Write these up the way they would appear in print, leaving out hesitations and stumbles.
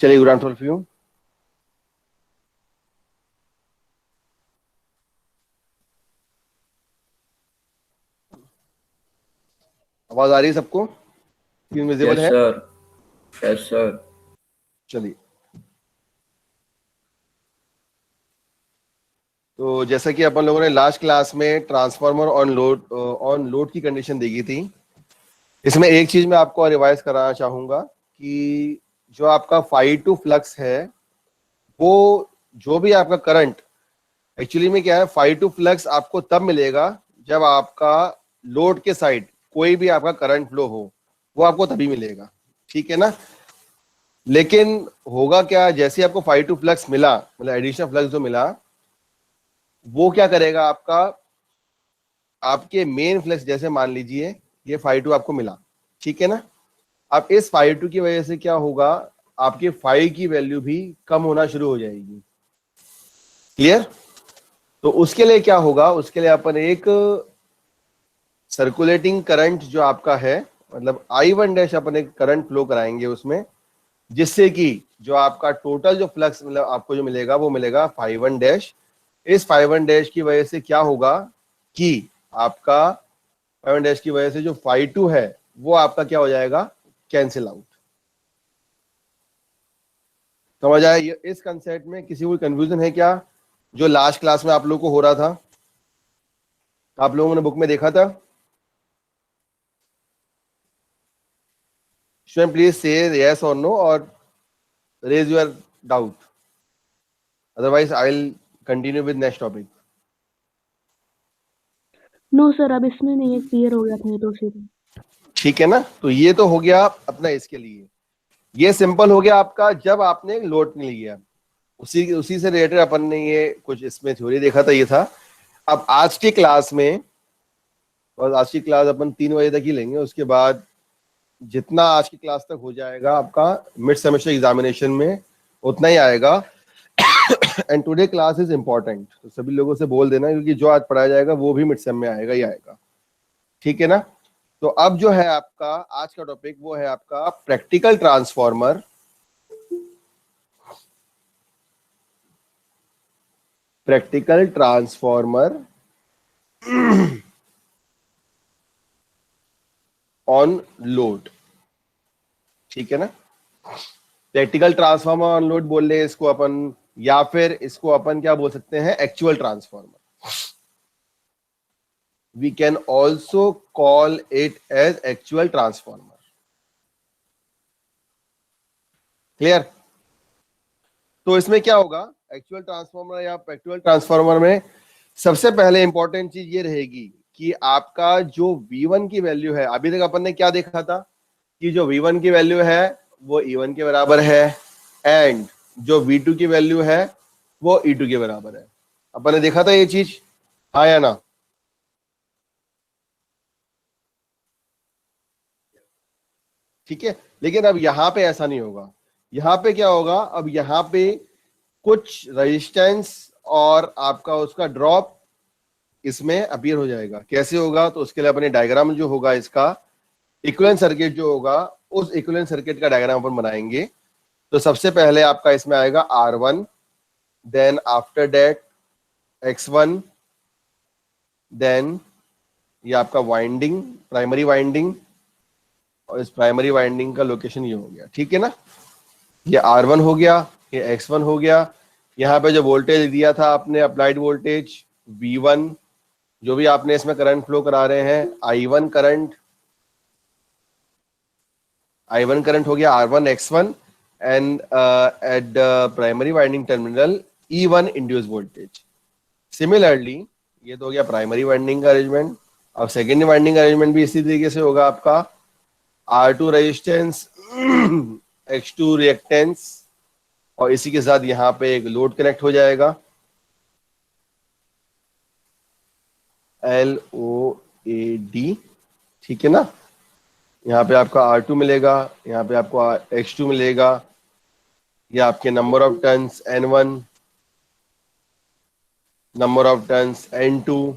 चलिए, good afternoon for you. आवाज आ रही है सबको? स्क्रीन विजिबल यस है? सर। Yes sir. चलिए, तो जैसा कि अपन लोगों ने लास्ट क्लास में ट्रांसफार्मर ऑन लोड की कंडीशन देखी थी, इसमें एक चीज मैं आपको रिवाइज कराना चाहूंगा कि जो आपका फाई टू फ्लक्स है, वो जो भी आपका करंट, एक्चुअली में क्या है, फाई टू फ्लक्स आपको तब मिलेगा जब आपका लोड के साइड कोई भी आपका करंट फ्लो हो, वो आपको तभी मिलेगा। ठीक है ना? लेकिन होगा क्या, जैसे आपको फाई टू फ्लक्स मिला, मतलब एडिशनल फ्लक्स जो मिला, वो क्या करेगा, आपके मेन फ्लक्स, जैसे मान लीजिए ये फाई टू आपको मिला, ठीक है ना? अब इस फाई टू की वजह से क्या होगा, आपके फाई की वैल्यू भी कम होना शुरू हो जाएगी। क्लियर? तो उसके लिए क्या होगा, उसके लिए अपन एक सर्कुलेटिंग करंट जो आपका है, मतलब I1 डैश अपन एक करंट फ्लो कराएंगे उसमें, जिससे कि जो आपका टोटल जो फ्लक्स मतलब आपको जो मिलेगा वो मिलेगा फाइव वन डैश। इस फाइव वन डैश की वजह से क्या होगा कि आपका फाइव वन डैश की वजह से जो फाइव टू है वो आपका क्या हो जाएगा, कैंसिल आउट। समझ आया? इस कंसेप्ट में किसी को कंफ्यूजन है क्या, जो लास्ट क्लास में आप लोगों को हो रहा था, आप लोगों ने बुक में देखा था? स्टूडेंट प्लीज से यस और नो और raise your doubt, otherwise I will continue with next topic. No sir, अब इसमें नहीं है, क्लियर हो गया था ये तो फिर। ठीक है ना? तो ये तो हो गया अपना इसके लिए। ये सिंपल हो गया आपका जब आपने लोड नहीं लिया, उसी से रिलेटेड अपन ने ये कुछ इसमें थ्योरी देखा था, ये था। अब आज की क्लास में, और आज की क्लास अपन 3 बजे तक ही लेंगे, उसके बाद जितना आज की क्लास तक हो जाएगा आपका मिड सेमेस्टर एग्जामिनेशन में उतना ही आएगा। And today class is important, तो सभी लोगों से बोल देना, क्योंकि जो आज पढ़ाया जाएगा वो भी मिड सेम में आएगा ही आएगा। ठीक है ना? तो अब जो है आपका आज का टॉपिक वो है आपका practical transformer. Practical transformer on load. ठीक है ना? प्रैक्टिकल ट्रांसफार्मर ऑन लोड बोल रहे हैं इसको अपन, या फिर इसको अपन क्या बोल सकते हैं, actual transformer. We can also call it as actual transformer. Clear? तो इसमें क्या होगा, एक्चुअल ट्रांसफार्मर या एक्चुअल ट्रांसफार्मर में सबसे पहले इंपॉर्टेंट चीज ये रहेगी कि आपका जो V1 की वैल्यू है, अभी तक अपन ने क्या देखा था कि जो V1 की वैल्यू है वो E1 के बराबर है, एंड जो V2 की वैल्यू है वो E2 के बराबर है। अपन ने देखा था ये चीज, हाँ या ना? ठीक है। लेकिन अब यहां पे ऐसा नहीं होगा। यहां पे क्या होगा, अब यहां पे कुछ रेजिस्टेंस और आपका उसका ड्रॉप इसमें अपीयर हो जाएगा। कैसे होगा, तो उसके लिए अपने डायग्राम जो होगा इसका, इक्विवेलेंट सर्किट जो होगा, उस इक्विवेलेंट सर्किट का डायग्राम अपन बनाएंगे। तो सबसे पहले आपका इसमें आएगा R1, then after that X1, then ये आपका वाइंडिंग, प्राइमरी वाइंडिंग, और इस प्राइमरी वाइंडिंग का लोकेशन ये हो गया। ठीक है ना? ये R1 हो गया, ये X1 हो गया। यहाँ पे जो वोल्टेज दिया था आपने, अप्लाइड वोल्टेज V1, जो भी आपने इसमें करंट फ्लो करा रहे हैं, I1 करंट हो गया R1 X1, and at the primary winding terminal E1 induce voltage. Similarly ये तो हो गया प्राइमरी वाइंडिंग का अरेंजमेंट। अब सेकेंडरी वाइंडिंग अरेंजमेंट भी इसी तरीके से होगा आपका, R2 रेजिस्टेंस, X2 रिएक्टेंस, और इसी के साथ यहाँ पे एक लोड कनेक्ट हो जाएगा, LOAD। ठीक है ना? यहाँ पे आपका R2 मिलेगा, यहाँ पे आपको X2 मिलेगा, ये आपके number of turns N1, number of turns N2,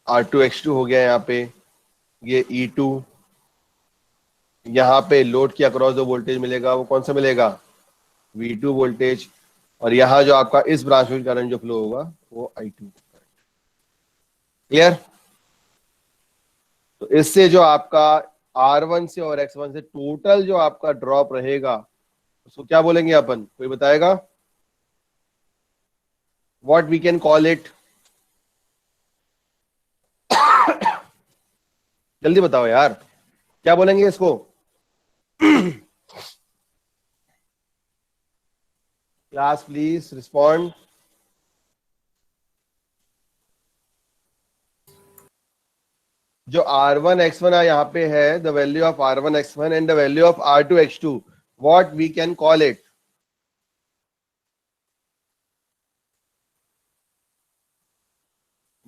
R2 X2 हो गया यहाँ पे, ये E2, यहाँ पे लोड के अक्रॉस जो वोल्टेज मिलेगा वो कौन सा मिलेगा, V2 वोल्टेज, और यहाँ जो आपका इस ब्रांच में करंट जो फ्लो होगा वो I2। क्लियर? तो इससे जो आपका R1 से और X1 से टोटल जो आपका ड्रॉप रहेगा उसको क्या बोलेंगे अपन, कोई बताएगा? What we can call it? जल्दी बताओ यार, क्या बोलेंगे इसको? Class please respond. जो R1 X1 यहाँ पे है, the value of R1 X1 and the value of R2 X2, what we can call it?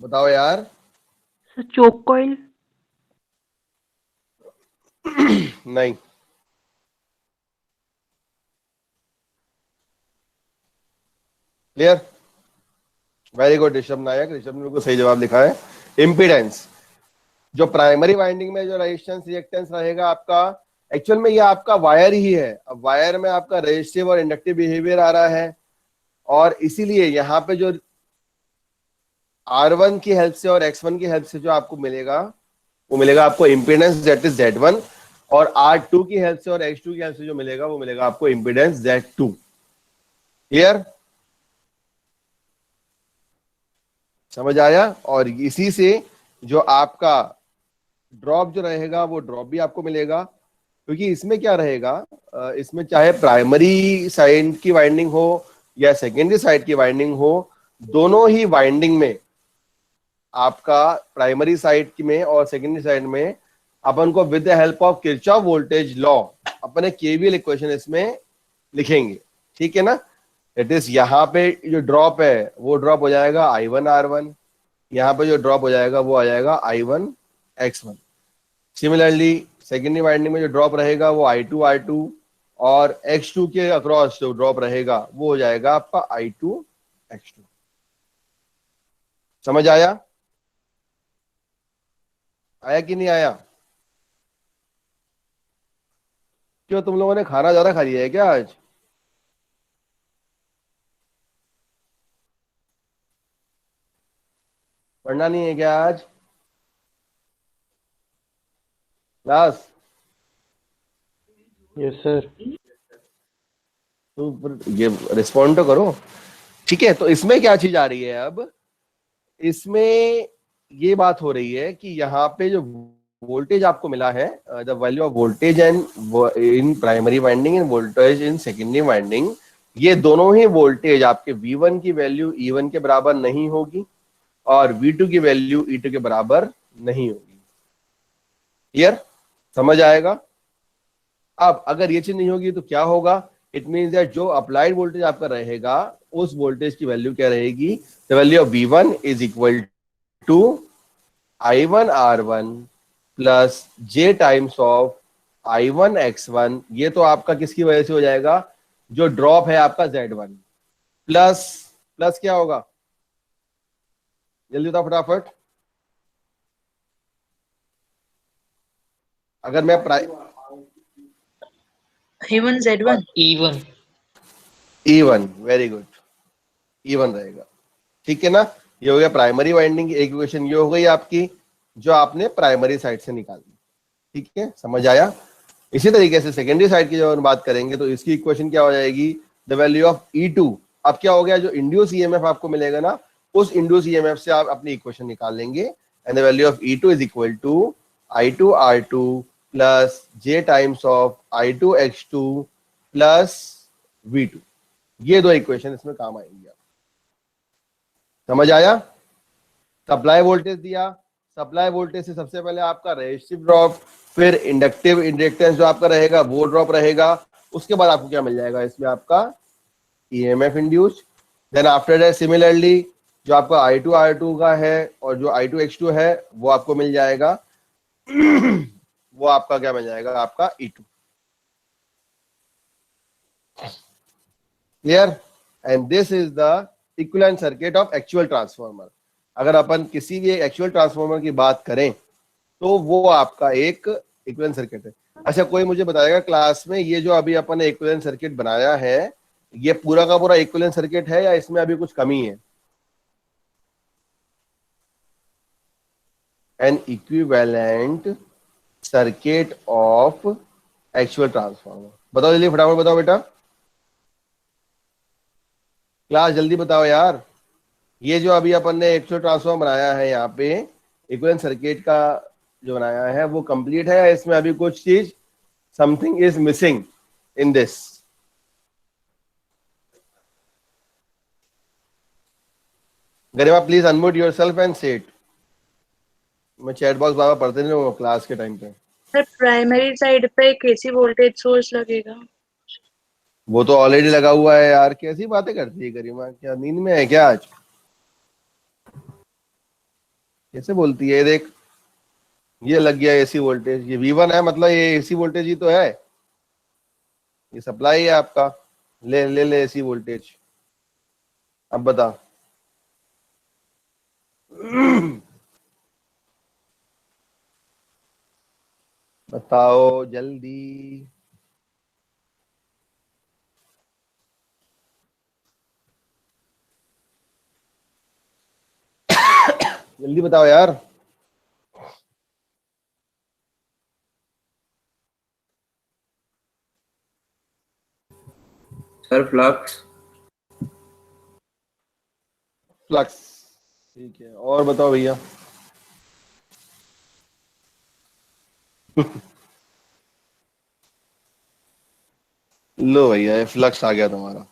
बताओ यार। Sir choke coil. नहीं, clear? Very good Rishabh Nayak, Rishabh ने बिल्कुल सही जवाब लिखा है। इम्पीडेंस, जो प्राइमरी वाइंडिंग में जो रेजिस्टेंस रिएक्टेंस रहेगा आपका, एक्चुअल में ये आपका वायर ही है। अब वायर में आपका रेजिस्टिव और इंडक्टिव बिहेवियर आ रहा है, और इसीलिए यहाँ पे जो R1 की हेल्प से और X1 की हेल्प से जो आपको मिलेगा वो मिलेगा आपको इम्पीडेंस दैट इज Z1, और R2 की हेल्प से और X2 की हेल्प से जो मिलेगा वो मिलेगा आपको इम्पीडेंस Z2। क्लियर? समझ आया? और इसी से जो आपका ड्रॉप जो रहेगा वो ड्रॉप भी आपको मिलेगा, क्योंकि इसमें क्या रहेगा, इसमें चाहे प्राइमरी साइड की वाइंडिंग हो या सेकेंडरी साइड की वाइंडिंग हो, दोनों ही वाइंडिंग में आपका प्राइमरी साइड में और सेकेंडरी साइड में अपन को with the help of Kirchhoff voltage law अपने केवीएल इक्वेशन इसमें लिखेंगे। ठीक है ना? इट इज यहाँ पे जो ड्रॉप है वो ड्रॉप हो जाएगा I1 R1, यहाँ पे जो ड्रॉप हो जाएगा वो आ जाएगा I1 X1। Similarly secondary winding में जो ड्रॉप रहेगा वो I2 R2, और X2 के अक्रॉस जो ड्रॉप रहेगा वो हो जाएगा आपका I2 X2। समझ आया? आया कि नहीं आया? क्यों, तुम लोगों ने खाना ज्यादा खा लिया है क्या आज? पढ़ना नहीं है क्या आज क्लास? Yes sir. तो ये रिस्पॉन्ड तो करो। ठीक है, तो इसमें क्या चीज आ रही है अब, इसमें ये बात हो रही है कि यहाँ पे जो वोल्टेज आपको मिला है, the value of voltage and in primary winding end voltage in secondary winding, ये दोनों ही वोल्टेज आपके V1 की वैल्यू E1 के बराबर नहीं होगी और V2 की वैल्यू E2 के बराबर नहीं होगी। क्लियर? समझ आएगा? अब अगर ये चीज नहीं होगी तो क्या होगा, इट मीन्स दैट जो अप्लाइड वोल्टेज आपका रहेगा उस वोल्टेज की वैल्यू क्या रहेगी, the value of V1 is equal to I1 R1 plus J times of I1 X1। ये तो आपका किसकी वजह से हो जाएगा, जो ड्रॉप है आपका Z1, प्लस प्लस क्या होगा, जल्दी बताओ फटाफट। अगर मैं E1 Z1 E1 E1, very good, E1 रहेगा। ठीक है ना? ये हो गया प्राइमरी वाइंडिंग एक इक्वेशन, ये हो गई आपकी जो आपने प्राइमरी साइड से निकाली। ठीक है, समझ आया? इसी तरीके से सेकेंडरी साइड की जब हम बात करेंगे तो इसकी इक्वेशन क्या हो जाएगी, द वैल्यू ऑफ E2। अब क्या हो गया, जो इंड्यूस ईएमएफ आपको मिलेगा ना, उस इंड्यूस ईएमएफ से आप अपनी इक्वेशन निकाल लेंगे, and the value of E2 is equal to I2 R2 plus J times of I2 X2 plus V2। ये दो इक्वेशन इसमें काम आएंगी। समझ आया? सप्लाई वोल्टेज दिया, सप्लाई वोल्टेज से सबसे पहले आपका रेजिस्टिव ड्रॉप, फिर इंडक्टिव इंडक्टेंस जो आपका रहेगा वो ड्रॉप रहेगा, उसके बाद आपको क्या मिल जाएगा इसमें आपका EMF induced. Then after that similarly जो आपका I2 R2 का है और जो I2 X2 है वो आपको मिल जाएगा वो आपका क्या मिल जाएगा, आपका E2। Clear? And this is the equivalent circuit of actual transformer. अगर अपन किसी भी एक्चुअल ट्रांसफार्मर की बात करें तो वो आपका एक इक्विवेलेंट सर्किट है। अच्छा, कोई मुझे बताएगा क्लास में ये जो अभी अपन ने इक्विवेलेंट सर्किट बनाया है, ये पूरा का पूरा इक्विवेलेंट सर्किट है या इसमें अभी कुछ कमी है? N equivalent circuit of actual transformer, बताओ जल्दी फटाफट बताओ बेटा, क्लास जल्दी बताओ यार। ये जो अभी अपन ने एक्चुअल ट्रांसफार्मर बनाया है यहाँ पे, इक्विवेलेंट सर्किट का जो बनाया है वो कंप्लीट है या इसमें अभी कुछ चीज, something is missing in this? Garima please unmute yourself and से इट। मैं चैट बॉक्स बाबा पढ़ते नहीं हूँ क्लास के टाइम पे। सर प्राइमरी साइड पे एक एसी वोल्टेज सोर्स लगेगा। वो तो ऑलरेडी लगा हुआ है यार, कैसी बातें करती है गरिमा, क्या नींद में है क्या आज? कैसे बोलती है, ये देख, ये लग गया एसी वोल्टेज, ये V1 है, मतलब ये एसी वोल्टेज ही तो है, ये सप्लाई है आपका, ले ले ले एसी वोल्टेज। अब बता। बताओ जल्दी। जल्दी बताओ यार। Sir flux. फ्लक्स, ठीक है, और बताओ भैया। लो भैया, ये फ्लक्स आ गया तुम्हारा,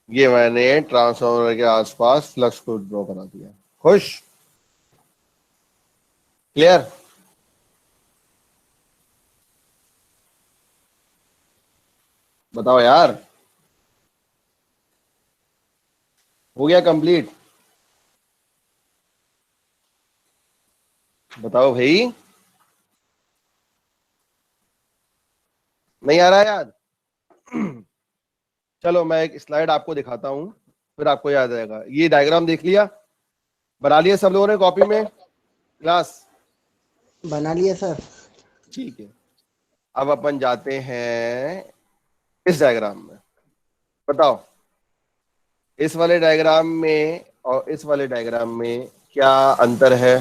ये मैंने ट्रांसफार्मर के आसपास फ्लक्स को ड्रॉ करा दिया। खुश? क्लियर? बताओ यार, हो गया कंप्लीट? बताओ भाई, नहीं आ रहा है याद? चलो मैं एक स्लाइड आपको दिखाता हूं, फिर आपको याद आएगा। ये डायग्राम देख लिया, बना लिया सब लोगों ने कॉपी में? क्लास बना लिया सर। ठीक है, अब अपन जाते हैं इस डायग्राम में। बताओ इस वाले डायग्राम में और इस वाले डायग्राम में क्या अंतर है?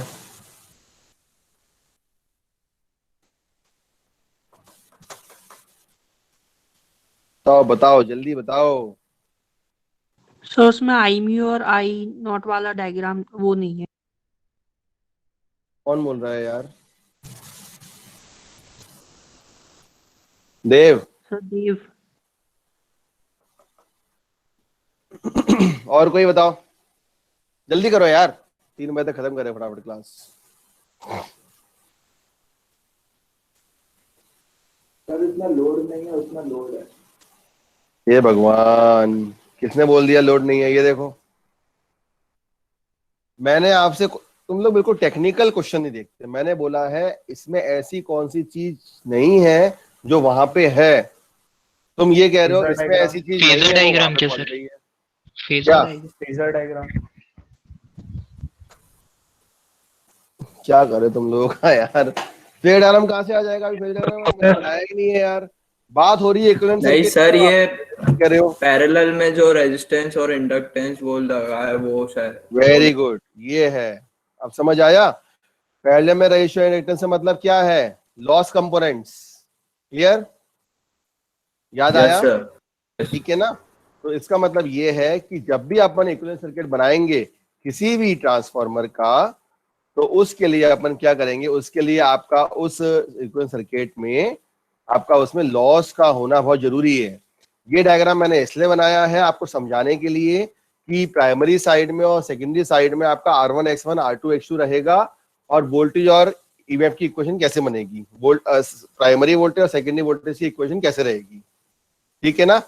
तो बताओ जल्दी बताओ। सर उसमें आई म्यू और आई नॉट वाला डायग्राम वो नहीं है। कौन बोल रहा है यार? देव? सर देव। और कोई बताओ, जल्दी करो यार, 3 बजे तक खत्म करें फटाफट क्लास। सर इतना लोड नहीं है, उतना लोड है। ये भगवान, किसने बोल दिया लोड नहीं है? ये देखो, मैंने आपसे, तुम लोग बिल्कुल टेक्निकल क्वेश्चन नहीं देखते। मैंने बोला है इसमें ऐसी कौन सी चीज नहीं है जो वहां पे है, तुम ये कह रहे हो इसमें ऐसी चीज नहीं है वो वहां पे पहुंच गई है। क्या फेजर डायग्राम। क्या करे तुम लोग का यार? फेजर डायग्राम कहाँ से आ जाएगा? अभी फेजर डायग्राम मैंने बनाया ही नहीं है यार, बात हो रही है इक्विवेलेंट नहीं सर्किट सर, की, ये आप कह रहे हो। पैरेलल में जो रेजिस्टेंस और इंडक्टेंस वो लगा है वो शायद। वेरी गुड, ये है, अब समझ आया। पहले में रेशियो इंडक्टेंस से मतलब क्या है? Loss components. क्लियर? याद यस आया? सर। ठीक है ना? तो इसका मतलब ये है कि जब भी अपन इक्विवेलेंट सर्किट बनाएंगे किसी भी ट्रांसफार्मर का, तो उसके लिए अपन क्या करेंगे, उसके लिए आपका उस इक्विवेलेंट सर्किट में आपका उसमें लॉस का होना बहुत जरूरी है। ये डायग्राम मैंने इसलिए बनाया है आपको समझाने के लिए कि प्राइमरी साइड में और सेकेंडरी साइड में आपका R1 X1 R2 X2 रहेगा, और वोल्टेज और ईएमएफ की इक्वेशन कैसे बनेगी, प्राइमरी वोल्टेज और सेकेंडरी वोल्टेज की इक्वेशन कैसे रहेगी। ठीक है ना?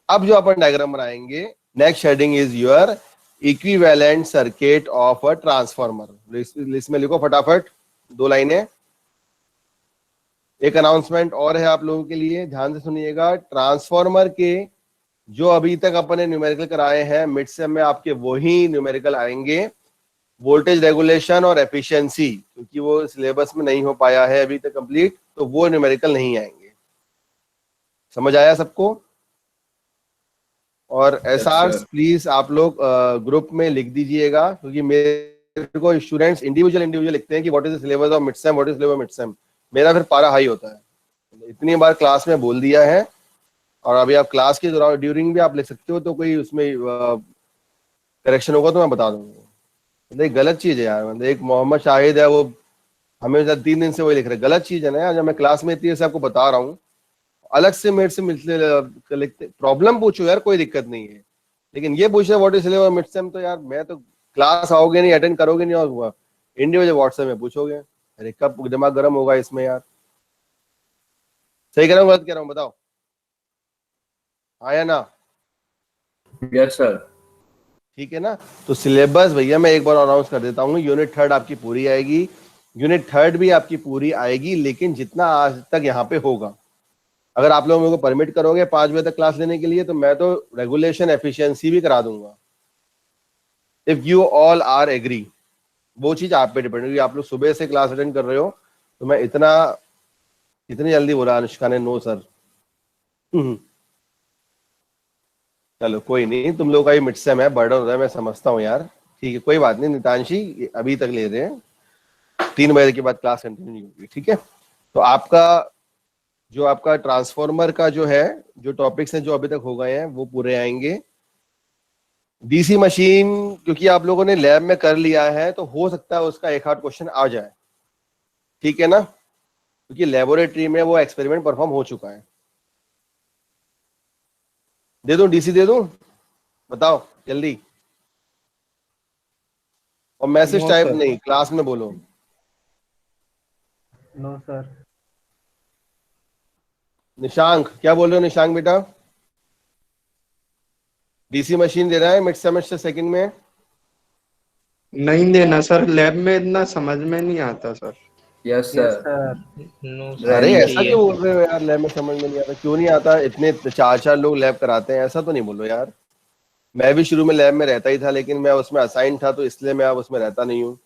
अब जो अपन डायग्राम बनाएंगे, next heading is your equivalent circuit of a transformer. List में लिखो फटाफट 2 लाइनें। एक अनाउंसमेंट और है आप लोगों के लिए, ध्यान से सुनिएगा। ट्रांसफार्मर के जो अभी तक अपन ने न्यूमेरिकल कराए हैं, मिड सेम में आपके वही न्यूमेरिकल आएंगे। वोल्टेज रेगुलेशन और एफिशिएंसी, क्योंकि वो सिलेबस में नहीं हो पाया है अभी तक कंप्लीट, तो वो न्यूमेरिकल नहीं आएंगे। समझ आया सबको? और एसआर sir. प्लीज आप लोग ग्रुप में लिख दीजिएगा, क्योंकि मेरे को स्टूडेंट्स इंडिविजुअल लिखते हैं कि what is the syllabus of mid sem, what is syllabus of mid sem. मेरा फिर पारा हाई होता है। इतनी बार क्लास में बोल दिया है, और अभी आप क्लास के दौरान ड्यूरिंग भी आप लिख सकते हो, तो कोई उसमें करेक्शन होगा तो मैं बता दूंगा। मतलब एक गलत चीज है यार, मतलब एक मोहम्मद शाहिद है, वो हमेशा 3 दिन से वही लिख रहे, गलत चीज है ना यार। जब मैं क्लास में इतनी से आपको बता रहा हूँ, अलग से मेरे से मिलते लिखते, प्रॉब्लम पूछो यार, कोई दिक्कत नहीं है, लेकिन ये पूछ रहे what is syllabus mid sem, तो यार मैं तो क्लास आओगे नहीं, अटेंड करोगे नहीं, और इंडिविजुअल व्हाट्सएप में पूछोगे। अरे कब दिमाग गर्म होगा इसमें यार? सही कह रहा हूँ गलत कह रहा हूँ, बताओ आया ना? Yes sir. ठीक है ना? तो सिलेबस भैया मैं एक बार अनाउंस कर देता हूँ, यूनिट 3 आपकी पूरी आएगी, यूनिट 3 भी आपकी पूरी आएगी, लेकिन जितना आज तक यहाँ पे होगा, अगर आप लोग मेरे को परमिट करोगे 5 बजे तक क्लास लेने के लिए, तो मैं तो रेगुलेशन एफिशिएंसी भी करा दूंगा, if you all are agree. वो चीज आप पे डिपेंड होगी, आप लोग सुबह से क्लास अटेंड कर रहे हो, तो मैं इतनी जल्दी बोला अनुष्का ने नो सर। चलो कोई नहीं, तुम लोग का ही मिड सेम है, बर्डन हो रहा है, मैं समझता हूँ यार, ठीक है कोई बात नहीं। नितांशी अभी तक ले रहे हैं, 3 बजे के बाद क्लास कंटिन्यू नहीं होगी, ठीक है? तो आपका ट्रांसफॉर्मर का जो है, जो टॉपिक्स हैं जो अभी तक हो गए हैं, वो पूरे आएंगे। डीसी मशीन क्योंकि आप लोगों ने लैब में कर लिया है, तो हो सकता है उसका एक आध क्वेश्चन आ जाए, ठीक है ना? क्योंकि लेबोरेटरी में वो एक्सपेरिमेंट परफॉर्म हो चुका है। दे दूं डीसी, दे दूं? बताओ जल्दी। और मैसेज टाइप नहीं, क्लास में बोलो। No sir. निशांक क्या बोल रहे हो? निशांक बेटा डीसी मशीन दे रहा है मिड सेमेस्टर सेकंड में? नहीं देना सर, लैब में इतना समझ में नहीं आता सर। Yes sir. नो अरे Rally ऐसा क्यों बोल रहे हो यार? लैब में समझ में नहीं आता? क्यों नहीं आता? इतने 4 लोग लैब कराते हैं, ऐसा तो नहीं बोलो यार। मैं भी शुरू में लैब में रहता ही था, लेकिन मैं उसमें असाइन था, तो इसलिए मैं अब उसमें रहता नहीं हूँ।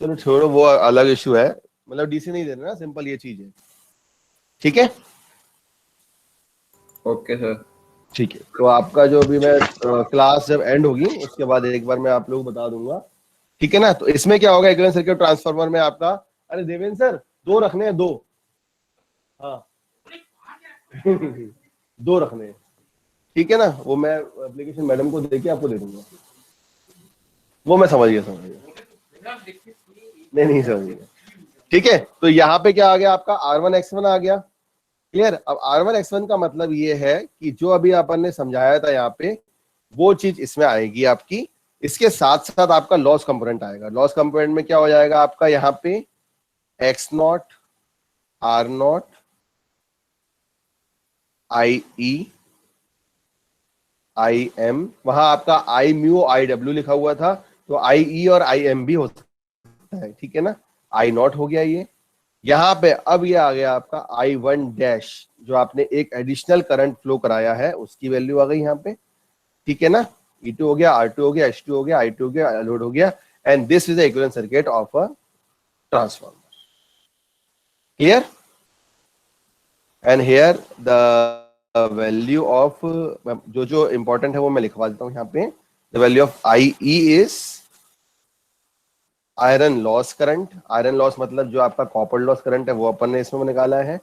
चलो छोड़ो, वो अलग इशू है। मतलब डीसी नहीं देना ना, सिंपल ये चीज है, ठीक है? Okay sir. ठीक है, तो आपका जो भी मैं क्लास जब एंड होगी उसके बाद एक बार मैं आप लोग बता दूंगा, ठीक है ना? तो इसमें क्या होगा, इक्विवेलेंट सर्किट ट्रांसफार्मर में आपका, अरे देवेंद्र सर 2 रखने हैं, 2, हाँ 2 रखने हैं, ठीक है ना? वो मैं एप्लीकेशन मैडम को देके आपको दे दूंगा। वो मैं समझ गया नहीं समझ गया, ठीक है? तो यहाँ पे क्या आ गया आपका, R1 X1 आ गया, क्लियर? अब R1 X1 का मतलब ये है कि जो अभी अपन ने समझाया था यहाँ पे, वो चीज इसमें आएगी आपकी। इसके साथ साथ आपका लॉस कंपोनेंट आएगा। लॉस कंपोनेंट में क्या हो जाएगा आपका, यहाँ पे X0, R0, IE, IM, वहां आपका I म्यू IW लिखा हुआ था, तो IE और IM भी हो सकता है, ठीक है ना? I0 हो गया ये। यहाँ पे अब ये आ गया आपका I1 डैश, जो आपने एक एडिशनल करंट फ्लो कराया है, उसकी वैल्यू आ गई यहाँ पे, ठीक है ना? E2 हो गया, R2 हो गया, H2 हो गया, I2 हो गया, लोड हो गया, and this is the equivalent circuit of a transformer, clear? And here the value of, जो इंपॉर्टेंट है वो मैं लिखवा देता हूँ यहाँ पे। The value of IE is iron loss current. Iron loss मतलब जो आपका कॉपर लॉस करंट है, वो अपन ने इसमें निकाला है,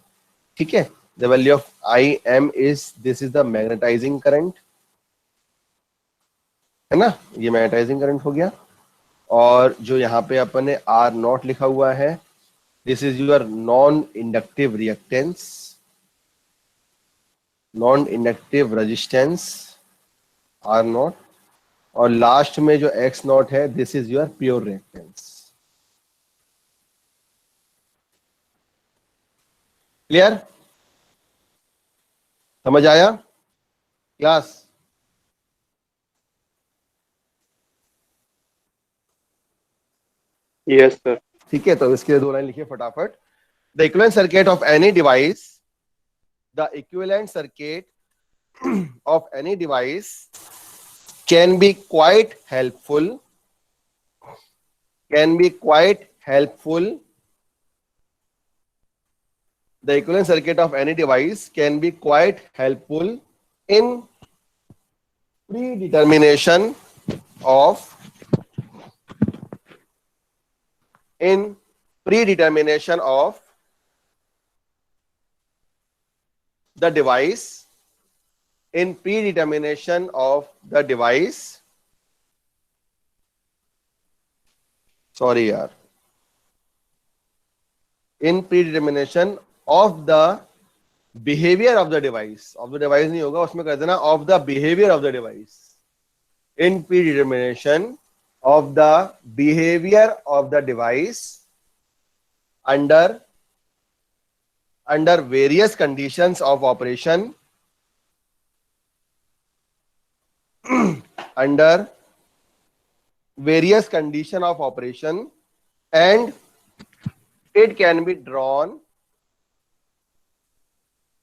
ठीक है? The value of IM is, this is the magnetising current, है ना? ये मैग्नेटाइजिंग करंट हो गया। और जो यहाँ पे अपन ने R0 लिखा हुआ है, this is your non inductive reactance, non inductive resistance R0। और लास्ट में जो X0 है, this is your pure reactance. Clear? समझ आया क्लास? Yes sir. ठीक है, तो इसके लिए 2 लाइन लिखिए फटाफट। The equivalent circuit of any device, the equivalent circuit of any device can be quite helpful, can be quite helpful. The equivalent circuit of any device can be quite helpful in predetermination of the device, in predetermination of the device. Sorry यार, in predetermination of the behavior of the device. Of the device नहीं होगा, उसमें कर देना of the behavior of the device. In predetermination of the behavior of the device under various conditions of operation, under various condition of operation, and it can be drawn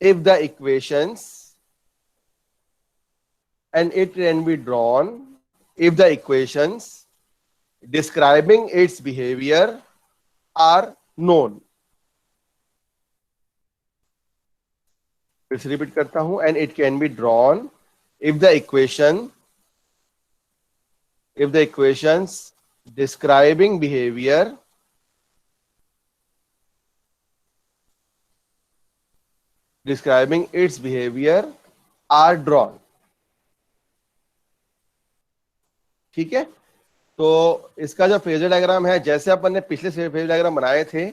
if the equations, and it can be drawn if the equations describing its behavior are known. फिर से repeat करता हूं, and it can be drawn if the equations describing behavior describing its behavior are drawn. ठीक है, तो इसका जो phasor diagram है, जैसे अपन ने पिछले फेजर डायग्राम बनाए थे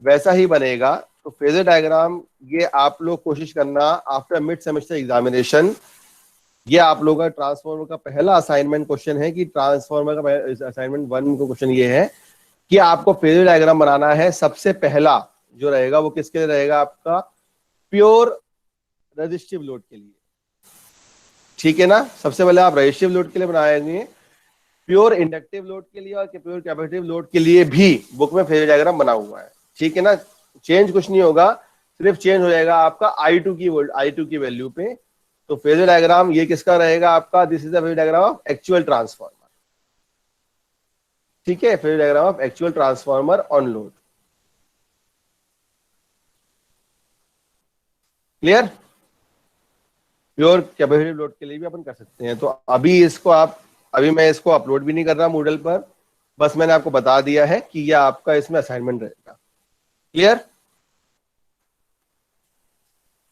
वैसा ही बनेगा. तो फेजर डायग्राम ये आप लोग कोशिश करना आफ्टर मिड सेमेस्टर एग्जामिनेशन. ये आप लोगों का ट्रांसफॉर्मर का पहला असाइनमेंट क्वेश्चन है कि ट्रांसफॉर्मर का असाइनमेंट 1 का क्वेश्चन ये है कि आपको फेजर डायग्राम बनाना है. सबसे पहला जो रहेगा वो किसके लिए रहेगा? आपका प्योर रेजिस्टिव लोड के लिए. ठीक है ना, सबसे पहले आप रेजिस्टिव लोड के लिए बनाएंगे, प्योर इंडक्टिव लोड के लिए और प्योर कैपेसिटिव लोड के लिए भी बुक में फेजर डायग्राम बना हुआ है. ठीक है ना, चेंज कुछ नहीं होगा, सिर्फ चेंज हो जाएगा आपका I2 की वैल्यू पे. तो फेजर डायग्राम ये किसका रहेगा आपका? This is the phasor diagram of actual transformer. ठीक है, phasor diagram of actual transformer on load. Clear? Pure capacitive load के लिए भी अपन कर सकते हैं. तो अभी मैं इसको अपलोड भी नहीं कर रहा मूडल पर, बस मैंने आपको बता दिया है कि यह आपका इसमें असाइनमेंट रहेगा. क्लियर?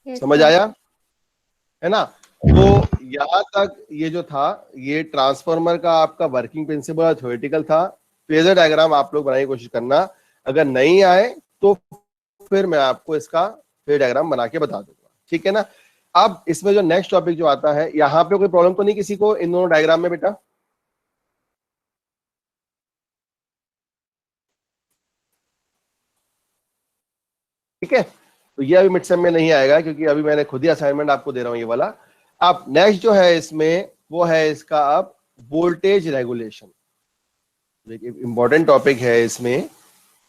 समझ आया है ना? तो यहां तक ये जो था ये ट्रांसफार्मर का आपका वर्किंग प्रिंसिपल और थ्योरेटिकल था. फेजर डायग्राम आप लोग बनाने की कोशिश करना, अगर नहीं आए तो फिर मैं आपको इसका फेजर डायग्राम बना के बता दूंगा. ठीक है ना? अब इसमें जो नेक्स्ट टॉपिक जो आता है, यहाँ पे कोई प्रॉब्लम तो नहीं किसी को इन दोनों डायग्राम में बेटा? ठीक है, तो ये अभी मिड सेम में नहीं आएगा क्योंकि अभी मैंने खुद ही असाइनमेंट आपको दे रहा हूं ये वाला. अब नेक्स्ट जो है इसमें वो है इसका अब वोल्टेज रेगुलेशन. इंपॉर्टेंट टॉपिक है इसमें,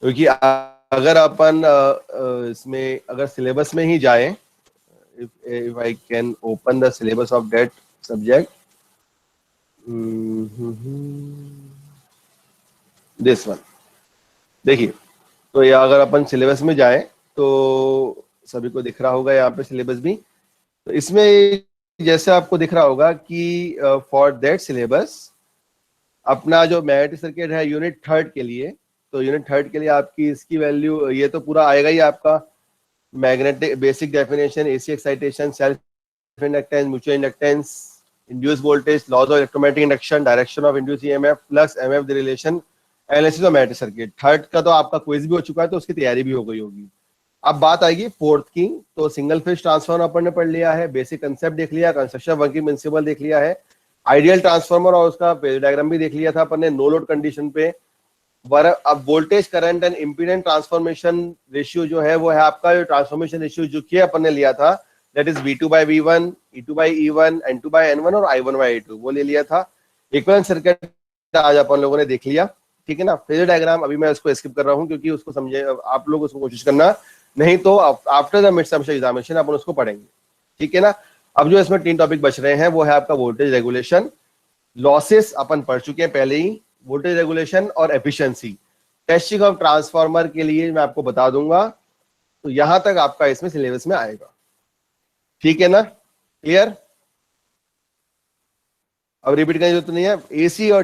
क्योंकि अगर अपन इसमें अगर सिलेबस में ही जाए, if I can open the syllabus of that subject, this one. देखिए, तो ये अगर अपन सिलेबस में जाए तो सभी को दिख रहा होगा यहाँ पे सिलेबस भी. तो इसमें जैसे आपको दिख रहा होगा कि फॉर दैट सिलेबस अपना जो मैग्नेटिक सर्किट है यूनिट थर्ड के लिए, तो यूनिट थर्ड के लिए आपकी इसकी वैल्यू ये तो पूरा आएगा ही आपका. Magnetic basic definition, AC excitation, self inductance, mutual inductance, induce voltage, laws of electromagnetic induction, direction of induce EMF, flux, MF, the relation, analysis of magnetic circuit. Third का तो आपका क्विज भी हो चुका है, तो उसकी तैयारी भी हो गई होगी. अब बात आएगी फोर्थ की. तो सिंगल फेज ट्रांसफार्मर अपन ने पढ़ लिया है, बेसिक कंसेप्ट देख लिया, कंस्ट्रक्शन वर्किंग प्रिंसिपल देख लिया है, आइडियल ट्रांसफार्मर और उसका फेज डायग्राम भी देख लिया था अपन ने नो लोड कंडीशन पे. अब voltage current and impedance transformation ratio जो है वो है आपका जो ट्रांसफॉर्मेशन रेशियो जो किया अपन ने लिया था, that is V2/V1, E2/E1, N2/N1 और I1/I2, वो ले लिया था. इक्विवेलेंट सर्किट आज अपन लोगों ने देख लिया. ठीक है ना? फेजर डायग्राम अभी मैं उसको स्किप कर रहा हूँ क्योंकि उसको समझे आप लोग उसको कोशिश करना, नहीं तो after the mid semester examination अपन उसको पढ़ेंगे. ठीक है ना? अब जो इसमें 3 टॉपिक बच रहे हैं वो है आपका वोल्टेज रेगुलेशन, लॉसेस अपन पढ़ चुके हैं पहले ही, वोल्टेज रेगुलेशन और एफिशिएंसी। टेस्टिंग ऑफ ट्रांसफार्मर के लिए मैं आपको बता दूंगा, तो यहां तक आपका इसमें सिलेबस में आएगा, ठीक है ना, क्लियर। अब रिपीट करने की जरूरत नहीं है। एसी और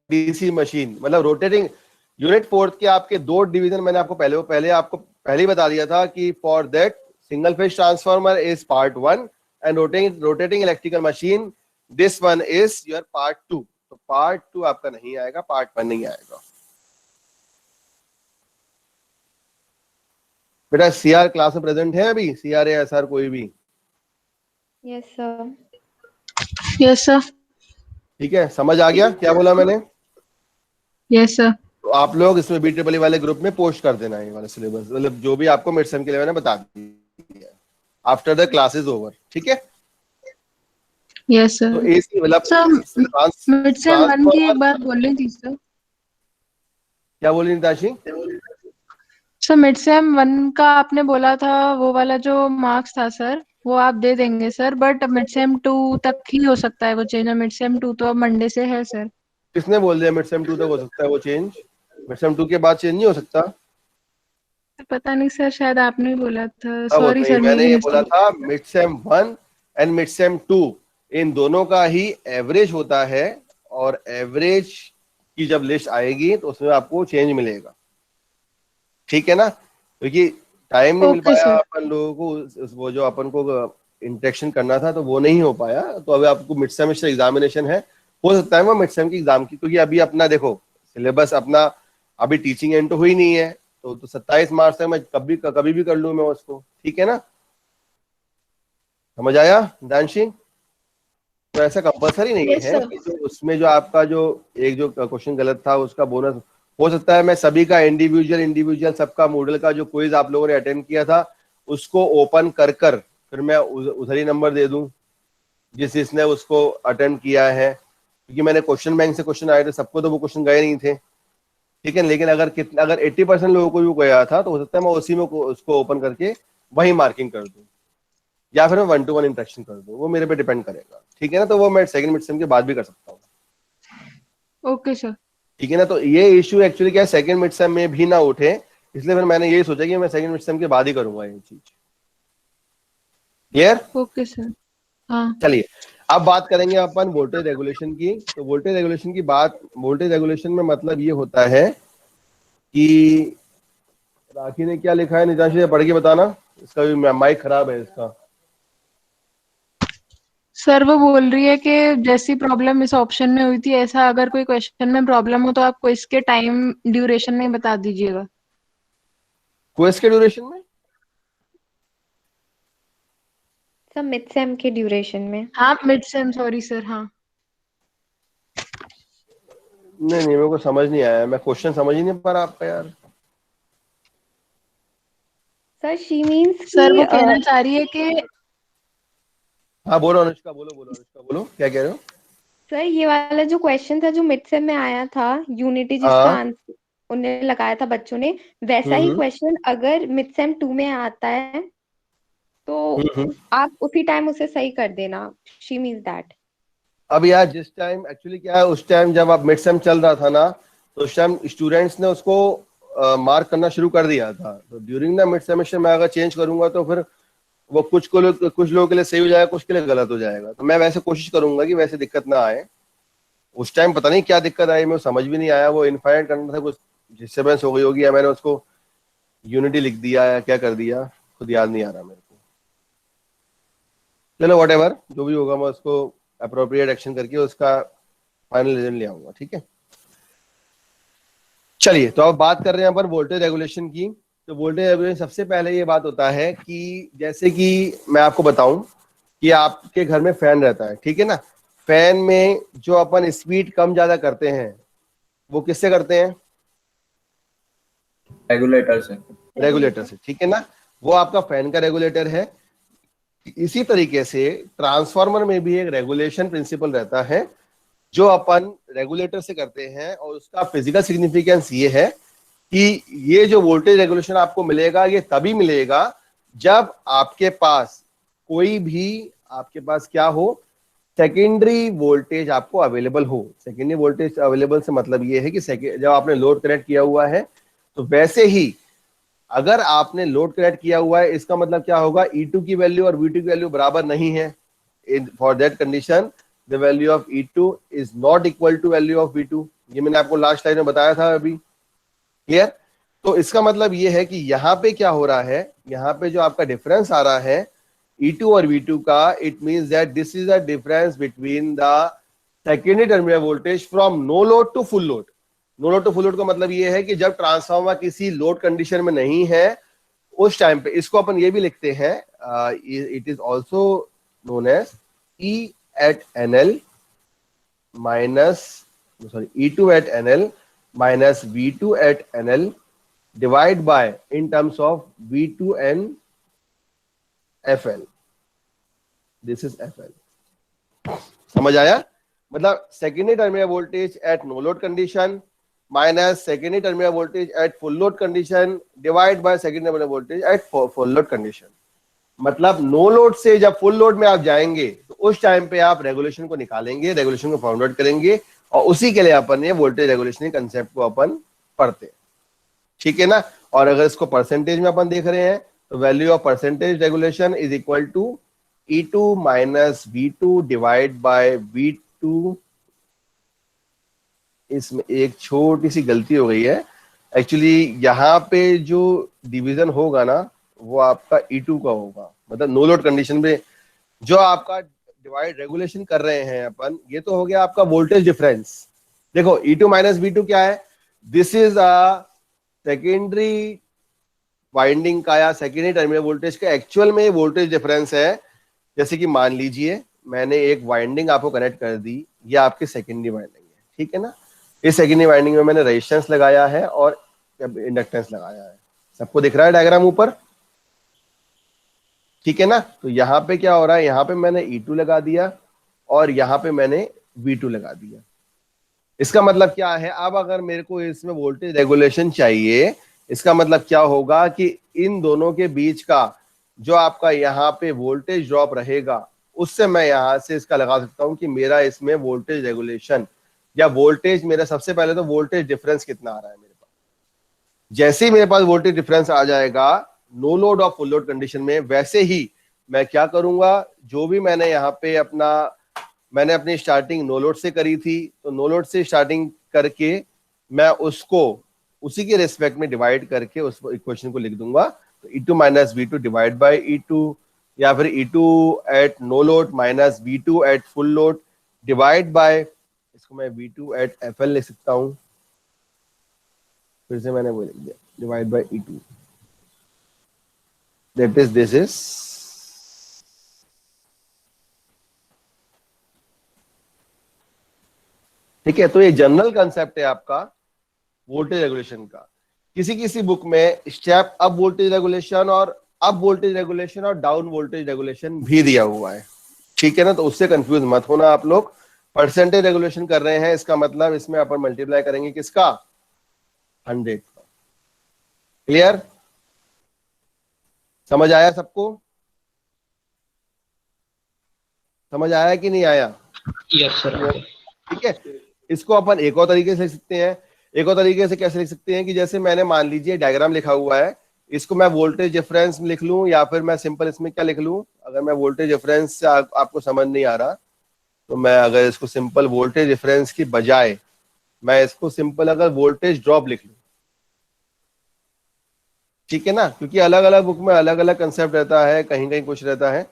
डीसी मशीन मतलब रोटेटिंग यूनिट फोर्थ के आपके दो डिवीजन मैंने आपको पहले ही बता दिया था कि for that single phase transformer is part 1 and rotating electrical machine this one is your part 2। तो पार्ट 2 आपका नहीं आएगा, पार्ट 1 नहीं आएगा। बेटा सीआर क्लास में प्रेजेंट है अभी, सीआर या एसआर कोई भी? Yes sir. Yes sir. ठीक है, समझ आ गया क्या बोला मैंने? Yes sir. तो आप लोग इसमें BEEE वाले ग्रुप में पोस्ट कर देना ये वाला सिलेबस, मतलब जो भी आपको मिड सेम के लिए मैंने बता दिया after the class is over, ठीक है। Yes sir. तो एसी मतलब मिड सेम 1 की एक बात बोल रही थी सर। क्या बोली निताशी? सर मिड सेम 1 का आपने बोला था, वो वाला जो मार्क्स था सर वो आप दे देंगे सर, बट मिड सेम 2 तक ही हो सकता है वो चेंज। मिड सेम 2 तो अब मंडे से है सर। किसने बोल दिया मिड सेम 2 तक हो सकता है वो चेंज? मिड सेम 2 के बाद चेंज नहीं हो सकता। पता नहीं सर, शायद आपने ही बोला था। अब सॉरी नहीं, सर, मैंने मेरी ये बोला mistake। था mid sem 1 and mid sem 2 इन दोनों का ही एवरेज होता है, और एवरेज की जब लिस्ट आएगी तो उसमें आपको चेंज मिलेगा, ठीक है ना। क्योंकि टाइम नहीं मिल Okay, पाया sir. अपन लोगों को, वो जो अपन को इंटरेक्शन करना था तो वो नहीं हो पाया। तो अभी आपको मिड सेमेस्टर एग्जामिनेशन है, हो सकता है वो मिड सेम की एग्जाम की, क्योंकि अभी अपना देखो सिलेबस अपना अभी टीचिंग एंड तो हुई नहीं है, तो 27 मार्च तक मैं कभी भी कर लूँ मैं उसको, ठीक है ना। समझ आया दानशी? तो ऐसा कंपलसरी नहीं Yes, है sir. कि जो उसमें जो आपका जो एक जो क्वेश्चन गलत था उसका बोनस हो सकता है। मैं सभी का इंडिविजुअल सबका मॉडल का जो क्विज आप लोगों ने अटेंड किया था उसको ओपन कर फिर मैं उधर ही नंबर दे दूं जिसने उसको अटेंड किया है, क्योंकि मैंने क्वेश्चन बैंक से क्वेश्चन आए थे, सबको तो वो क्वेश्चन गए नहीं थे, ठीक है। लेकिन अगर 80% लोगों को भी गया था तो हो सकता है मैं उसी में उसको ओपन करके वही मार्किंग कर दूं, या फिर मैं 1-to-1 इंटरेक्शन कर दूं, वो मेरे पे डिपेंड करेगा, ठीक है ना। तो वो मैं सेकंड मिड सेम के बाद भी कर सकता हूँ, ओके सर। ठीक है ना। तो ये इश्यू एक्चुअली क्या है, सेकंड मिड सेम में भी ना उठे, इसलिए फिर मैंने यही सोचा कि मैं सेकंड मिड सेम के बाद ही करूंगा ये चीज, क्लियर। Okay sir. हाँ। चलिए अब बात करेंगे अपन वोल्टेज रेगुलेशन की। तो वोल्टेज रेगुलेशन की बात, वोल्टेज रेगुलेशन में मतलब ये होता है कि राखी ने क्या लिखा है, निताशी पढ़ के बताना, इसका भी माइक खराब है इसका। सर वो बोल रही है कि जैसी प्रॉब्लम इस ऑप्शन में हुई थी, ऐसा अगर कोई क्वेश्चन में प्रॉब्लम हो तो आपको इसके टाइम ड्यूरेशन में बता दीजिएगा। क्वेश्चन के ड्यूरेशन में? सर मिड सेम के ड्यूरेशन में। हाँ मिड सेम, सॉरी सर। हाँ नहीं मेरे को समझ नहीं आया, मैं क्वेश्चन समझ ही नहीं पा रहा आपका यार। सर शी मीन्स सर वो कहना चाह रही है कि हाँ बोलो अनुष्का, बोलो क्या कह रहे हो? सर ये वाला जो क्वेश्चन था जो मिड सेम में आया था, यूनिटी जिसका हाँ। आंसर उन्हें लगाया था बच्चों ने, वैसा ही क्वेश्चन अगर मिड सेम 2 में आता है तो आप उसी टाइम उसे सही कर देना। She means that. अब यार जिस टाइम एक्चुअली क्या है, उस टाइम जब आप मिड सेम चल रहा था ना, तो उस टाइम स्टूडेंट्स ने उसको मार्क करना शुरू कर दिया था। तो ड्यूरिंग द मिड सेमेस्टर मैं अगर चेंज करूंगा तो फिर वो कुछ लोगों के लिए सही हो जाएगा, कुछ के लिए गलत हो जाएगा। तो मैं वैसे कोशिश करूंगा कि वैसे दिक्कत ना आए। उस टाइम पता नहीं क्या दिक्कत आई, मुझे समझ भी नहीं आया, वो इनफाइनाइट करना था कुछ, डिस्टर्बेंस हो गई होगी, या मैंने उसको यूनिटी लिख दिया या क्या कर दिया, खुद याद नहीं आ रहा मेरे को। चलो व्हाटएवर जो भी होगा मैं उसको अप्रोप्रिएट एक्शन करके उसका फाइनल रिजल्ट ले आऊंगा, ठीक है। चलिए तो अब बात कर रहे हैं अपन वोल्टेज रेगुलेशन की। तो वोल्टेज रेगुलेशन सबसे पहले ये बात होता है कि जैसे कि मैं आपको बताऊं कि आपके घर में फैन रहता है, ठीक है ना। फैन में जो अपन स्पीड कम ज्यादा करते हैं वो किससे करते हैं? रेगुलेटर से, ठीक है ना। वो आपका फैन का रेगुलेटर है। इसी तरीके से ट्रांसफार्मर में भी एक रेगुलेशन प्रिंसिपल रहता है जो अपन रेगुलेटर से करते हैं, और उसका फिजिकल सिग्निफिकेंस ये है कि ये जो वोल्टेज रेगुलेशन आपको मिलेगा ये तभी मिलेगा जब आपके पास क्या हो, सेकेंडरी वोल्टेज आपको अवेलेबल हो। सेकेंडरी वोल्टेज अवेलेबल से मतलब ये है कि जब आपने लोड कनेक्ट किया हुआ है तो वैसे ही अगर आपने लोड कनेक्ट किया हुआ है, इसका मतलब क्या होगा, E2 की वैल्यू और V2 की वैल्यू बराबर नहीं है। For that condition the value of E2 is not equal to value of V2। ये मैंने आपको लास्ट स्लाइड में बताया था अभी। क्लियर? तो इसका मतलब ये है कि यहाँ पे क्या हो रहा है, यहाँ पे जो आपका डिफरेंस आ रहा है E2 और V2 का, it means that this is a difference between the secondary terminal voltage from no load to full load. No load to full load का मतलब ये है कि जब ट्रांसफार्मर किसी लोड कंडीशन में नहीं है उस टाइम पे, इसको अपन ये भी लिखते हैं, it is also known as E at NL minus, sorry, E2 at NL minus V2 at NL divide by in terms of V2 and FL. This is FL. समझ आया? मतलब secondary terminal voltage at no load condition minus secondary terminal voltage at full load condition divide by secondary terminal voltage at full load condition. मतलब no load से जब full load में आप जाएंगे तो उस टाइम पे आप रेगुलेशन को निकालेंगे, रेगुलेशन को फाउंड आउट करेंगे, और उसी के लिए अपन ये वोल्टेज रेगुलेशन कंसेप्ट को अपन पढ़ते हैं। ठीक है ना? और अगर इसको परसेंटेज में अपन देख रहे हैं तो value of percentage regulation is equal to E2 minus V2 divide by V2। इसमें एक छोटी सी गलती हो गई है, एक्चुअली यहाँ पे जो डिवीजन होगा ना वो आपका E2 का होगा। मतलब नो लोड कंडीशन में जो आपका डिवाइड रेगुलेशन कर रहे हैं अपन, ये तो हो गया आपका वोल्टेज डिफरेंस। देखो E2 माइनस V2 क्या है, this is a secondary winding का या सेकेंडरी टर्मिनल वोल्टेज का एक्चुअल में वोल्टेज डिफरेंस है। जैसे कि मान लीजिए मैंने एक वाइंडिंग आपको कनेक्ट कर दी, ये आपकी सेकेंडरी वाइंडिंग है, ठीक है ना? इस सेकेंडरी वाइंडिंग में मैंने रेजिस्टेंस लगाया है और इंडक्टेंस लगाया है। सबको दिख रहा है डायग्राम ऊपर? ठीक है ना? तो यहाँ पे क्या हो रहा है, यहाँ पे मैंने E2 लगा दिया और यहाँ पे मैंने V2 लगा दिया। इसका मतलब क्या है, अब अगर मेरे को इसमें वोल्टेज रेगुलेशन चाहिए, इसका मतलब क्या होगा कि इन दोनों के बीच का जो आपका यहाँ पे वोल्टेज ड्रॉप रहेगा, उससे मैं यहाँ से इसका लगा सकता हूँ कि मेरा इसमें वोल्टेज रेगुलेशन या वोल्टेज, मेरा सबसे पहले तो वोल्टेज डिफरेंस कितना आ रहा है मेरे पास। जैसे ही मेरे पास वोल्टेज डिफरेंस आ जाएगा नो लोड और फुल लोड कंडीशन में, वैसे ही मैं क्या करूंगा, जो भी मैंने यहाँ पे मैंने अपनी स्टार्टिंग नो लोड से करी थी, तो नो लोड से स्टार्टिंग करके मैं उसको उसी के रेस्पेक्ट में डिवाइड करके उस इक्वेशन को लिख दूंगा। तो E2 minus V2 divide bye E2, या फिर E2 at no load minus V2 at full load divide by, इसको मैं V2 एट FL लिख सकता हूं। फिर से मैंने वो लिख दिया, divide by E2, that is this is ठीक है। तो ये जनरल कंसेप्ट है आपका वोल्टेज रेगुलेशन का। किसी किसी बुक में स्टेप अप वोल्टेज रेगुलेशन और अप वोल्टेज रेगुलेशन और डाउन वोल्टेज रेगुलेशन भी दिया हुआ है, ठीक है ना? तो उससे कंफ्यूज मत होना आप लोग। परसेंटेज रेगुलेशन कर रहे हैं, इसका मतलब इसमें अपन मल्टीप्लाई करेंगे किसका, 100 का। क्लियर? समझ आया सबको? समझ आया कि नहीं आया? Yes sir. ठीक है। इसको अपन एक और तरीके से लिख सकते हैं। एक और तरीके से कैसे लिख सकते हैं कि जैसे मैंने मान लीजिए डायग्राम लिखा हुआ है, इसको मैं वोल्टेज डिफरेंस लिख लूं, या फिर मैं सिंपल इसमें क्या लिख लूं, अगर मैं वोल्टेज डिफरेंस से आपको समझ नहीं आ रहा तो मैं अगर इसको सिंपल वोल्टेज डिफरेंस की बजाय मैं इसको सिंपल अगर वोल्टेज ड्रॉप लिख लूं, ठीक है ना? क्योंकि अलग अलग बुक में अलग अलग कंसेप्ट रहता है, कहीं कहीं कुछ रहता है।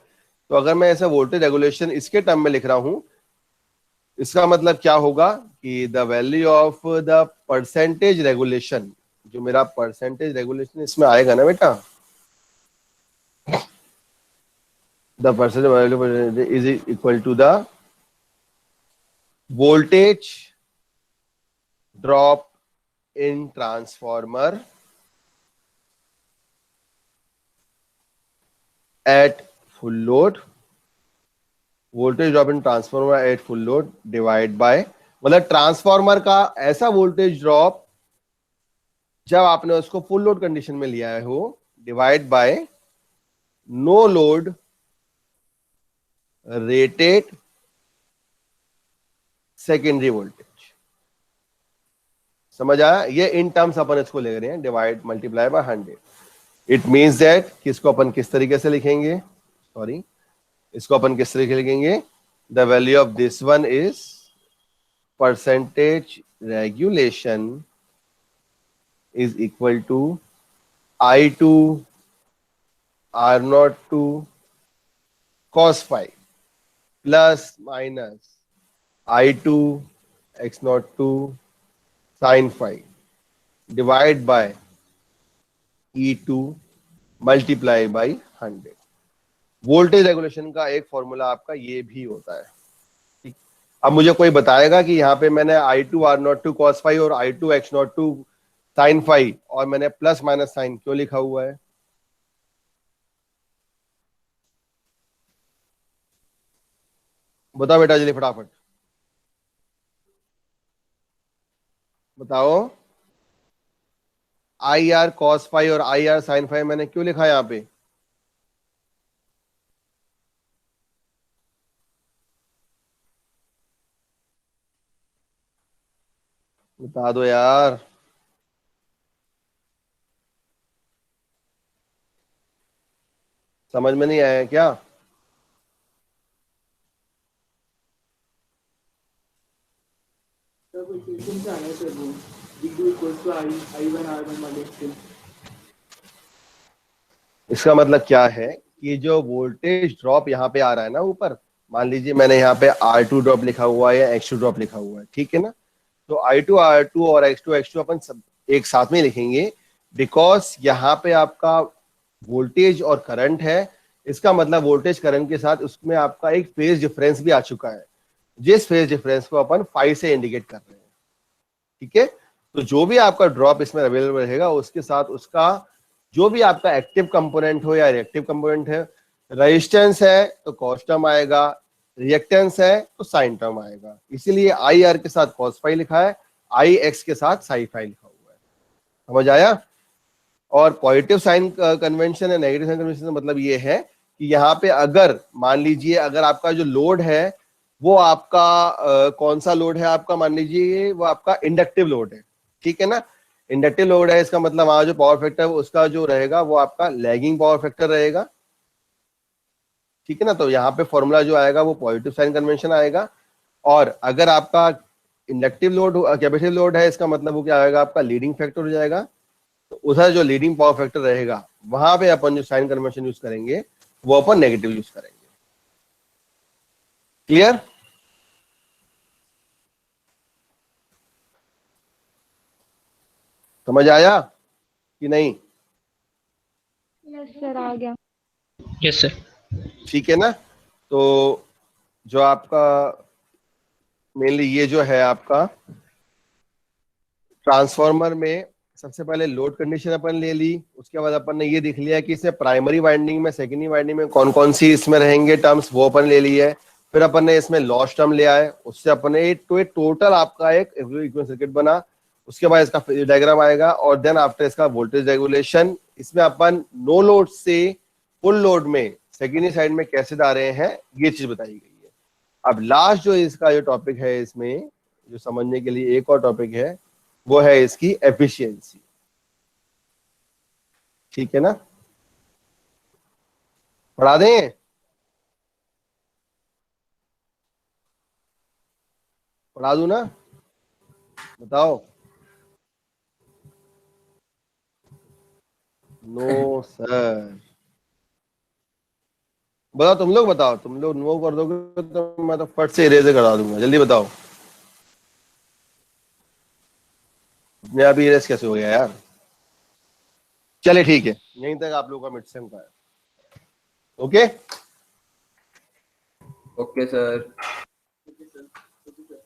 तो अगर मैं ऐसा वोल्टेज रेगुलेशन इसके टर्म में लिख रहा हूं, इसका मतलब क्या होगा कि the value of the percentage regulation, जो मेरा परसेंटेज रेगुलेशन इसमें आएगा ना बेटा, the percentage value is equal to the voltage drop in transformer at full load, voltage drop in transformer at full load divide by, मतलब transformer का ऐसा voltage drop जब आपने उसको फुल लोड कंडीशन में लिया हो, divide by no load rated secondary voltage. समझ आया? ये इन टर्म्स अपन इसको ले रहे हैं, divide multiply by 100। It means that किसको अपन किस तरीके से लिखेंगे, सॉरी, इसको अपन किस तरीके से लिखेंगे, the value of this one is percentage regulation is equal to I2 R02 cos phi plus minus I2 X02 sin phi divide by E2 multiply by 100। Voltage regulation का एक फॉर्मूला आपका ये भी होता है। ठीक, अब मुझे कोई बताएगा कि यहाँ पे मैंने I2 R02 cos phi और I2 X02 साइन फाई और मैंने प्लस माइनस साइन क्यों लिखा हुआ है? बताओ बेटा जल्दी फटाफट बताओ। आई आर कॉस फाई और आई आर साइन फाई मैंने क्यों लिखा है यहां पे? बता दो यार। समझ में नहीं आया क्या? इसका मतलब क्या है कि जो वोल्टेज ड्रॉप यहाँ पे आ रहा है ना ऊपर, मान लीजिए मैंने यहाँ पे R2 ड्रॉप लिखा हुआ है या X2 ड्रॉप लिखा हुआ है, ठीक है ना? तो I2 R2 और X2 अपन सब एक साथ में लिखेंगे, बिकॉज यहाँ पे आपका वोल्टेज और करंट है। इसका मतलब वोल्टेज करंट के साथ उसमें आपका एक फेज डिफरेंस भी आ चुका है, जिस फेज डिफरेंस को अपन 5 से इंडिकेट कर रहे हैं। ठीक है, तो जो भी आपका ड्रॉप इसमें अवेलेबल रहेगा उसके साथ उसका जो भी आपका एक्टिव कंपोनेंट हो या रिएक्टिव कंपोनेंट है, रेजिस्टेंस है तो कॉस टर्म आएगा, रिएक्टेंस है तो साइन टर्म आएगा। इसीलिए आई आर के साथ कॉस फाई लिखा है, आई एक्स के साथ साई फाई लिखा हुआ है। समझ आया? और पॉजिटिव साइन कन्वेंशन है, नेगेटिव साइन कन्वेंशन का मतलब ये है कि यहाँ पे अगर मान लीजिए अगर आपका जो लोड है वो आपका कौन सा लोड है आपका, मान लीजिए वो आपका इंडक्टिव लोड है, ठीक है ना? इंडक्टिव लोड है, इसका मतलब वहां जो पावर फैक्टर उसका जो रहेगा वो आपका लैगिंग पावर फैक्टर रहेगा, ठीक है ना? तो यहाँ पे फॉर्मूला जो आएगा वो पॉजिटिव साइन कन्वेंशन आएगा। और अगर आपका इंडक्टिव लोड कैपेसिटिव लोड है, इसका मतलब वो क्या आएगा, आपका लीडिंग फैक्टर हो जाएगा। तो उधर जो लीडिंग पावर फैक्टर रहेगा वहां पे अपन जो साइन कन्वेंशन यूज करेंगे वो अपन नेगेटिव यूज करेंगे। क्लियर? समझ आया कि नहीं? यस सर, आ गया। Yes sir. ठीक है ना? तो जो आपका मेनली ये जो है आपका ट्रांसफार्मर में सबसे पहले लोड कंडीशन अपन ले ली, उसके बाद अपन ने ये देख लिया कि इसमें प्राइमरी वाइंडिंग में सेकेंडरी वाइंडिंग में कौन कौन सी इसमें रहेंगे टर्म्स, वो अपन ले लिए है। फिर अपन ने इसमें लॉस टर्म ले आए, उससे अपन ने तो टोटल आपका एक इक्विवेलेंट सर्किट बना। उसके बाद इसका डायग्राम आएगा और देन आफ्टर इसका वोल्टेज रेगुलेशन। इसमें अपन नो लोड से फुल लोड में सेकेंडरी साइड में कैसे जा रहे हैं ये चीज बताई गई है। अब लास्ट जो इसका जो टॉपिक है इसमें जो समझने के लिए एक और टॉपिक है वो है इसकी एफिशिएंसी। ठीक है ना? पढ़ा दें? पढ़ा दूं ना? बताओ। No sir. बताओ तुम लोग, बताओ तुम लोग नो कर दोगे तो मैं तो फट से इरेजर करा दूंगा। जल्दी बताओ। अपने आप इरेज कैसे हो गया यार? चले ठीक है, यहीं तक आप लोगों का मिड सेम का है। Okay okay sir.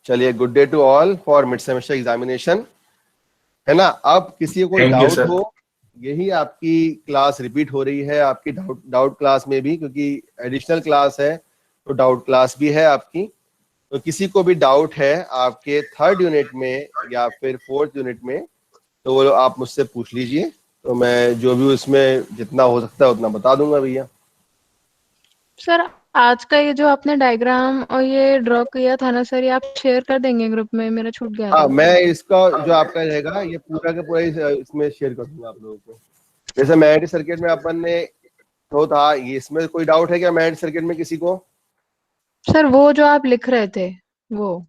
चलिए, good day to all for mid semester examination, है ना? अब किसी को डाउट हो, यही आपकी क्लास रिपीट हो रही है आपकी डाउट क्लास में भी, क्योंकि एडिशनल क्लास है तो डाउट क्लास भी है आपकी। तो किसी को भी डाउट है आपके 3rd यूनिट में या फिर 4th यूनिट में तो वो आप मुझसे पूछ लीजिए, तो मैं जो भी उसमें जितना हो सकता है उतना बता दूंगा भैया। सर आज का ये जो आपने डायग्राम और ये ड्रॉ किया था ना सर, ये आप शेयर कर देंगे ग्रुप में, मेरा छूट गया हाँ, था। मैं इसका जो आपका रहेगा ये पूरा का पूरा इसमें शेयर कर दूंगा आप लोगों को। जैसे मैग्नेटिक सर्किट में अपन ने वो था, ये इसमें कोई डाउट है क्या मैग्नेटिक सर्किट में किसी को? सर वो जो आप लिख रहे थे वो,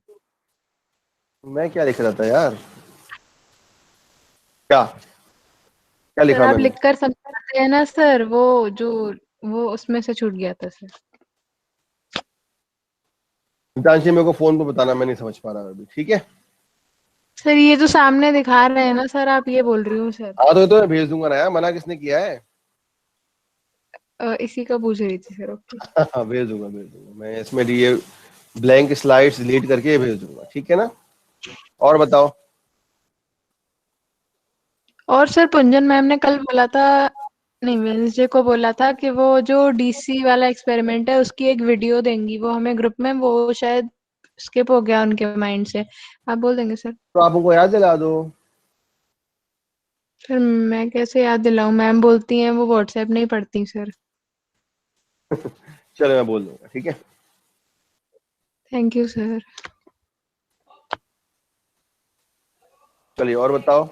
मैं क्या लिख रहा था यार? क्या क्या सर लिखा आप मैंने? लिखकर समझा रहे हैं ना सर, वो जो वो उसमें से छूट गया था सर। हितांशी मेरे को फोन पे बताना, मैं नहीं समझ पा रहा अभी, ठीक है? सर ये जो सामने दिखा रहे हैं ना सर, आप ये बोल रही हूँ सर। हाँ, तो ये तो मैं भेज दूंगा ना यार, मना किसने किया है? इसी का पूछ रही थी सर। ओके। हाँ, भेज दूंगा मैं इसमें ये ब्लैंक स्लाइड्स डिलीट करके भेज दूंगा, ठीक है ना? और बताओ। और सर पुंजन मैम ने कल बोला था, नहीं वेंसडे को बोला था कि वो जो डीसी वाला एक्सपेरिमेंट है उसकी एक वीडियो देंगी वो हमें ग्रुप में, वो शायद स्किप हो गया उनके माइंड से। आप बोल देंगे सर? तो आप उनको याद दिला दो। सर मैं कैसे याद दिलाऊं, मैम बोलती हैं वो व्हाट्सएप नहीं पढ़ती सर। चलो मैं बोल दूंगा, ठीक है? Thank you sir. चलिए और बताओ,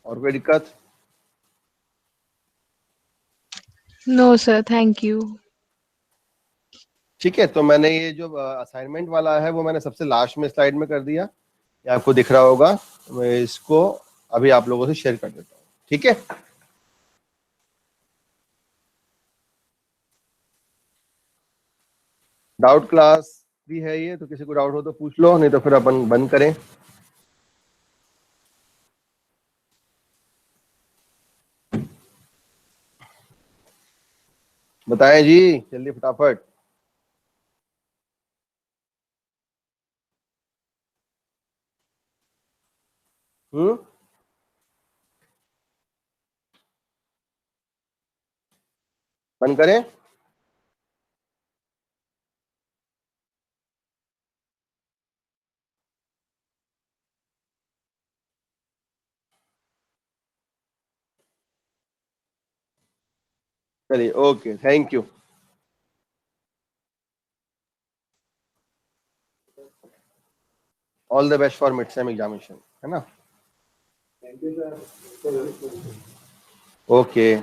और कोई दिक्कत? No sir, thank you. ठीक है, तो मैंने ये जो असाइनमेंट वाला है वो मैंने सबसे लास्ट में स्लाइड में कर दिया, ये आपको दिख रहा होगा। मैं इसको अभी आप लोगों से शेयर कर देता हूँ, ठीक है? डाउट क्लास भी है ये, तो किसी को डाउट हो तो पूछ लो, नहीं तो फिर अपन बंद करें। बताएं जी, जल्दी फटाफट। हम्म, बंद करें? चलिए, okay, thank you. All the best for mid sem examination, है ना? ओके।